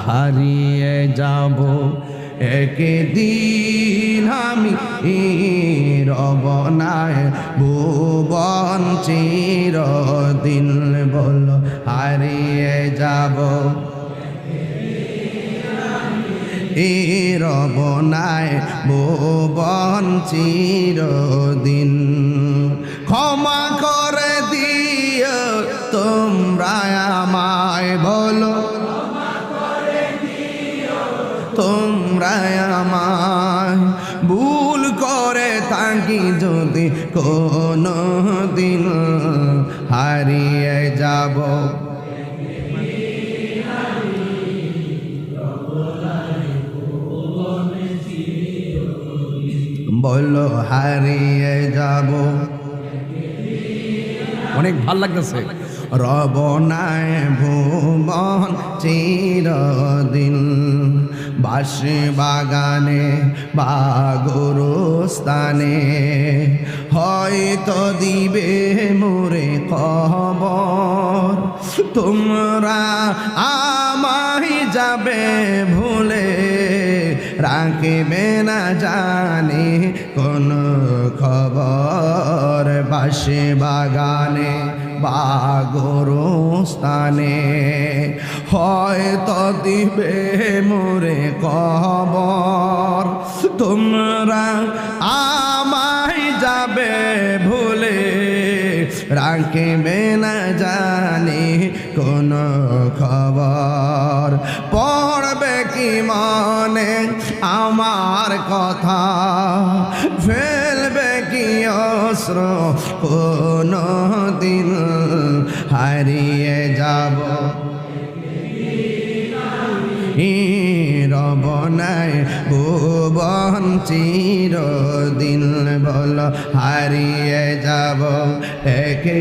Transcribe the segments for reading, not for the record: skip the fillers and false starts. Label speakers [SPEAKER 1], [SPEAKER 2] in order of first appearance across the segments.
[SPEAKER 1] হারিয়ে যাব একদিন আমি রব নাই ভুবন চিরদিন বলো হারিয়ে যাব রব নাই ভুবন চিরদিন ক্ষমা করে দিও তোমরা আমায় বলো তোমরা আমায় ভুল করে থাকি যদি কোনো দিন হারিয়ে যাব বলো হারিয়ে যাব অনেক ভাল লাগতেছে রব নাই ভুবন চিরদিন বাঁশি বাগানে বা গোরস্থানে হয়তো দিবে মোরে খবর তোমরা আমায় যাবে ভুলে রাখবে না জানি কোন খবর বাঁশি বাগানে বা গোরস্থানে হয়তো দিবে মোরে খবর তোমরা আমায় যাবে ভুলে রাখবে না জানি কোন খবর পড়বে কি মনে আমার কথা ফেলবে কি অস্ত্র কোনো দিন হারিয়ে যাব রব নাই ভুবন চিরদিন বলো হারিয়ে যাব একে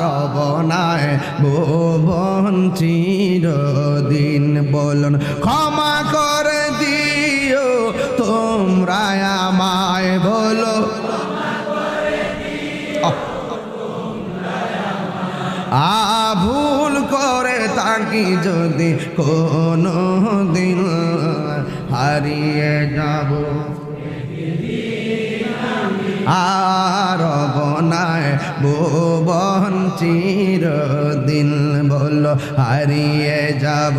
[SPEAKER 1] রব নাই ভুবন চিরদিন বলুন ক্ষমা করে দিও তোমরা আমায় বলো ভুল করে থাকি যদি কোনো দিন হারিয়ে যাব রব নাই ভুবন চিরদিন বলো হারিয়ে যাব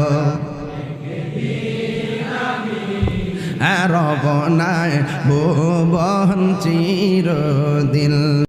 [SPEAKER 1] রব নাই ভুবন চিরদিন।